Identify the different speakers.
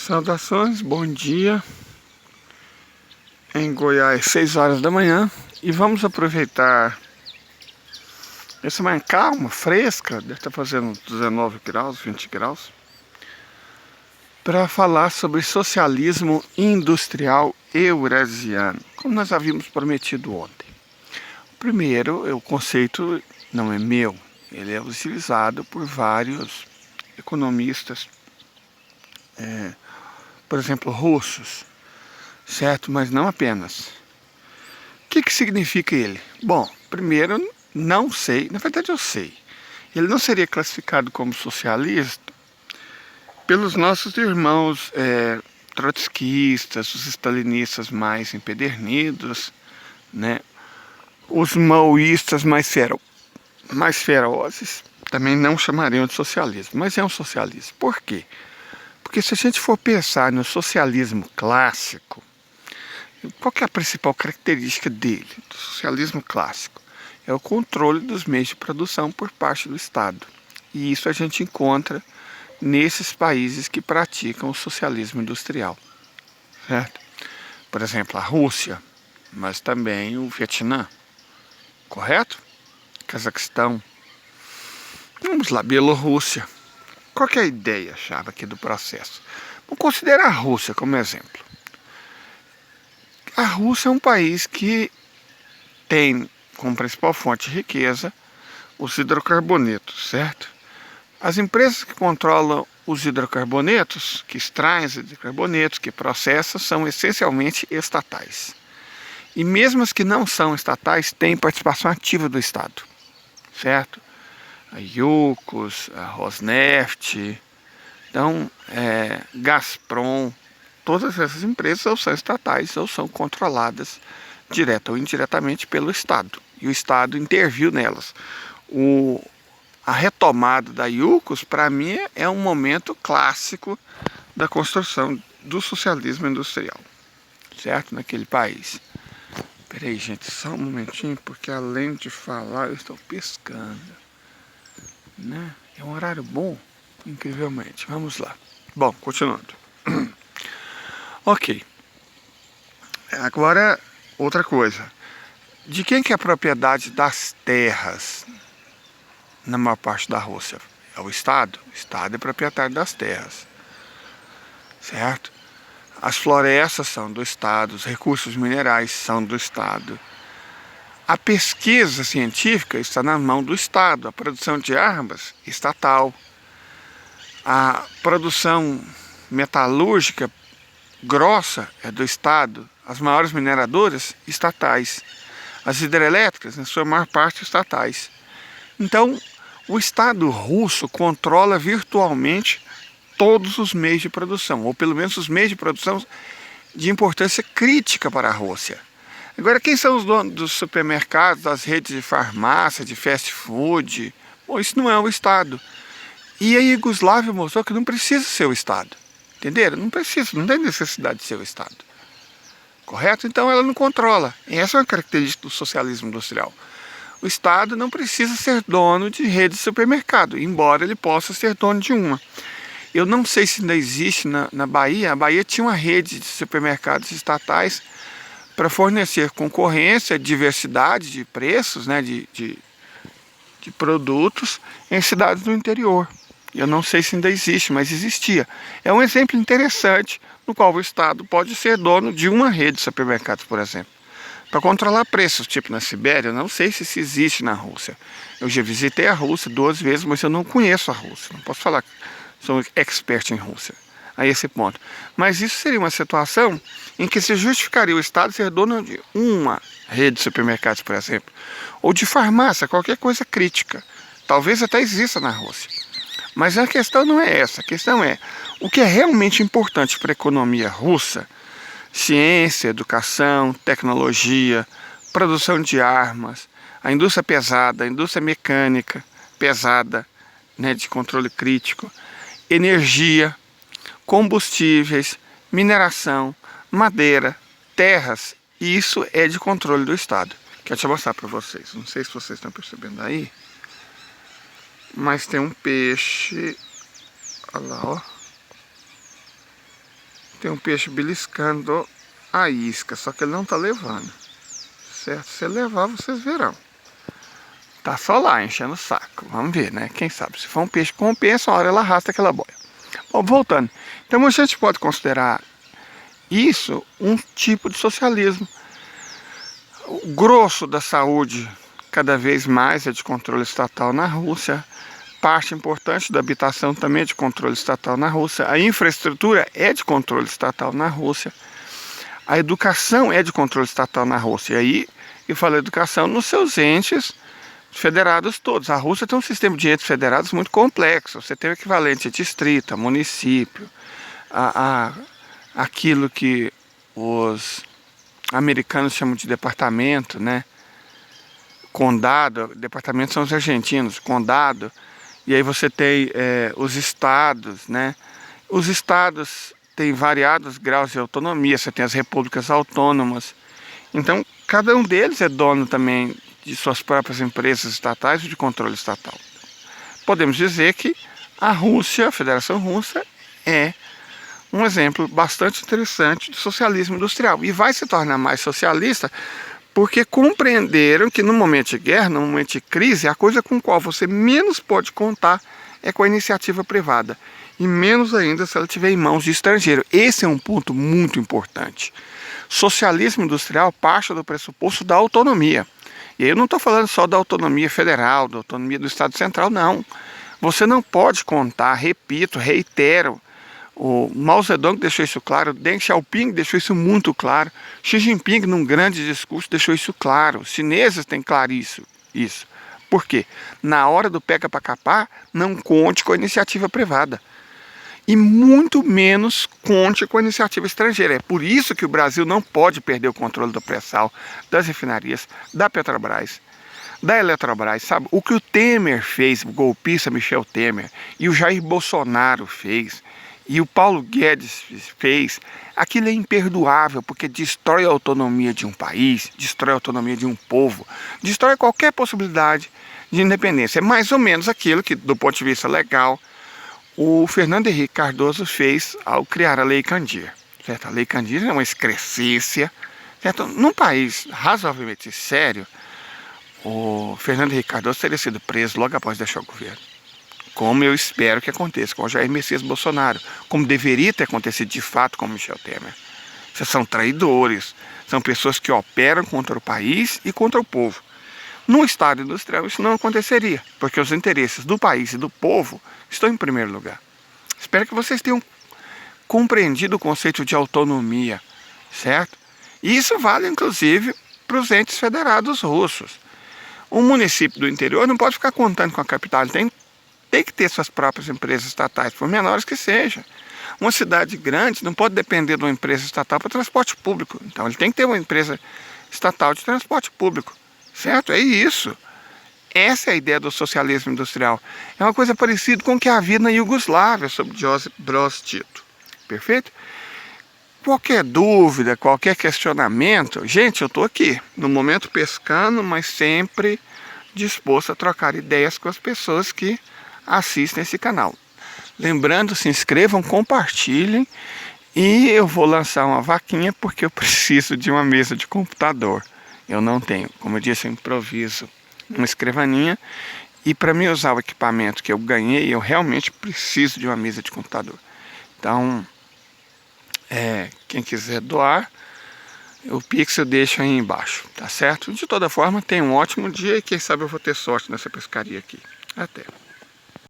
Speaker 1: Saudações, bom dia. Em Goiás, 6 horas da manhã. E vamos aproveitar essa manhã calma, fresca, deve estar fazendo 19 graus, 20 graus, para falar sobre socialismo industrial eurasiano, como nós havíamos prometido ontem. Primeiro, o conceito não é meu, ele é utilizado por vários economistas, por exemplo, russos, certo? Mas não apenas. O que significa ele? Bom, primeiro, não sei, na verdade eu sei. Ele não seria classificado como socialista pelos nossos irmãos trotskistas, os stalinistas mais empedernidos, né? Os maoístas mais ferozes também não chamariam de socialismo, mas é um socialismo. Por quê? Porque se a gente for pensar no socialismo clássico, qual que é a principal característica dele, do socialismo clássico? É o controle dos meios de produção por parte do Estado. E isso a gente encontra nesses países que praticam o socialismo industrial, certo? Por exemplo, a Rússia, mas também o Vietnã, correto? Cazaquistão. Vamos lá, Bielorrússia. Qual que é a ideia-chave aqui do processo? Vamos considerar a Rússia como exemplo. A Rússia é um país que tem como principal fonte de riqueza os hidrocarbonetos, certo? As empresas que controlam os hidrocarbonetos, que extraem os hidrocarbonetos, que processam, são essencialmente estatais. E mesmo as que não são estatais, têm participação ativa do Estado, certo? A Yukos, a Rosneft, então, Gazprom, todas essas empresas ou são estatais ou são controladas direta ou indiretamente pelo Estado. E o Estado interviu nelas. A retomada da Yukos, para mim, é um momento clássico da construção do socialismo industrial, certo? Naquele país. Peraí, gente, só um momentinho, porque além de falar, eu estou pescando, né? É um horário bom, incrivelmente. Vamos lá. Bom, continuando. Ok. Agora, outra coisa. De quem que é a propriedade das terras na maior parte da Rússia? É o Estado. O Estado é proprietário das terras, certo? As florestas são do Estado, os recursos minerais são do Estado. A pesquisa científica está na mão do Estado, a produção de armas, estatal. A produção metalúrgica grossa é do Estado, as maiores mineradoras, estatais. As hidrelétricas, na sua maior parte, estatais. Então, o Estado russo controla virtualmente todos os meios de produção, ou pelo menos os meios de produção de importância crítica para a Rússia. Agora, quem são os donos dos supermercados, das redes de farmácia, de fast food? Bom, isso não é o Estado. E a Iugoslávia mostrou que não precisa ser o Estado. Entenderam? Não precisa, não tem necessidade de ser o Estado. Correto? Então ela não controla. E essa é uma característica do socialismo industrial. O Estado não precisa ser dono de rede de supermercado, embora ele possa ser dono de uma. Eu não sei se ainda existe na Bahia. A Bahia tinha uma rede de supermercados estatais para fornecer concorrência, diversidade de preços, né, de produtos em cidades do interior. Eu não sei se ainda existe, mas existia. É um exemplo interessante no qual o Estado pode ser dono de uma rede de supermercados, por exemplo, para controlar preços, tipo na Sibéria. Eu não sei se isso existe na Rússia. Eu já visitei a Rússia 2 vezes, mas eu não conheço a Rússia. Não posso falar que sou expert em Rússia a esse ponto. Mas isso seria uma situação em que se justificaria o Estado ser dono de uma rede de supermercados, por exemplo, ou de farmácia, qualquer coisa crítica. Talvez até exista na Rússia. Mas a questão não é essa. A questão é o que é realmente importante para a economia russa: ciência, educação, tecnologia, produção de armas, a indústria pesada, a indústria mecânica pesada, né, de controle crítico, energia, combustíveis, mineração, madeira, terras. E isso é de controle do Estado. Quero te mostrar para vocês. Não sei se vocês estão percebendo aí, mas tem um peixe. Olha lá, ó. tem um peixe beliscando a isca, só que ele não tá levando. Certo? Se ele levar, vocês verão. Tá só lá, enchendo o saco. Vamos ver, né? Quem sabe? Se for um peixe que compensa, uma hora ela arrasta aquela boia. Bom, voltando. Então a gente pode considerar isso um tipo de socialismo. O grosso da saúde, cada vez mais, é de controle estatal na Rússia. Parte importante da habitação também é de controle estatal na Rússia. A infraestrutura é de controle estatal na Rússia. A educação é de controle estatal na Rússia. E aí, eu falo educação nos seus entes federados todos. A Rússia tem um sistema de entes federados muito complexo. Você tem o equivalente a distrito, a município, aquilo que os americanos chamam de departamento, né? Condado, departamentos são os argentinos, condado. E aí você tem os estados, né? Os estados têm variados graus de autonomia. Você tem as repúblicas autônomas. Então, cada um deles é dono também de suas próprias empresas estatais e de controle estatal. Podemos dizer que a Rússia, a Federação Russa, é um exemplo bastante interessante de socialismo industrial. E vai se tornar mais socialista porque compreenderam que no momento de guerra, no momento de crise, a coisa com a qual você menos pode contar é com a iniciativa privada. E menos ainda se ela estiver em mãos de estrangeiro. Esse é um ponto muito importante. Socialismo industrial parte do pressuposto da autonomia. E aí eu não estou falando só da autonomia federal, da autonomia do Estado Central, não. Você não pode contar, repito, reitero, o Mao Zedong deixou isso claro, Deng Xiaoping deixou isso muito claro, Xi Jinping, num grande discurso, deixou isso claro. Os chineses têm claro isso. Por quê? Na hora do pega para capar, não conte com a iniciativa privada. E muito menos conte com a iniciativa estrangeira. É por isso que o Brasil não pode perder o controle do pré-sal, das refinarias, da Petrobras, da Eletrobras, sabe? O que o Temer fez, o golpista Michel Temer, e o Jair Bolsonaro fez, e o Paulo Guedes fez, aquilo é imperdoável, porque destrói a autonomia de um país, destrói a autonomia de um povo, destrói qualquer possibilidade de independência. É mais ou menos aquilo que, do ponto de vista legal, o Fernando Henrique Cardoso fez ao criar a Lei Candir. Certo? A Lei Candir é uma excrescência. Certo? Num país razoavelmente sério, o Fernando Henrique Cardoso teria sido preso logo após deixar o governo. Como eu espero que aconteça com o Jair Messias Bolsonaro. Como deveria ter acontecido de fato com o Michel Temer. Vocês são traidores. São pessoas que operam contra o país e contra o povo. No Estado industrial isso não aconteceria, porque os interesses do país e do povo estão em primeiro lugar. Espero que vocês tenham compreendido o conceito de autonomia, certo? E isso vale inclusive para os entes federados russos. Um município do interior não pode ficar contando com a capital, ele tem que ter suas próprias empresas estatais, por menores que sejam. Uma cidade grande não pode depender de uma empresa estatal para transporte público, então ele tem que ter uma empresa estatal de transporte público. Certo? É isso. Essa é a ideia do socialismo industrial. É uma coisa parecida com o que havia na Iugoslávia, sob Josip Broz Tito. Perfeito? Qualquer dúvida, qualquer questionamento, gente, eu estou aqui, no momento pescando, mas sempre disposto a trocar ideias com as pessoas que assistem esse canal. Lembrando, se inscrevam, compartilhem e eu vou lançar uma vaquinha porque eu preciso de uma mesa de computador. Eu não tenho, como eu disse, eu improviso uma escrivaninha e para mim usar o equipamento que eu ganhei, eu realmente preciso de uma mesa de computador. Então, quem quiser doar, o Pix eu deixo aí embaixo, tá certo? De toda forma, tenha um ótimo dia e quem sabe eu vou ter sorte nessa pescaria aqui. Até!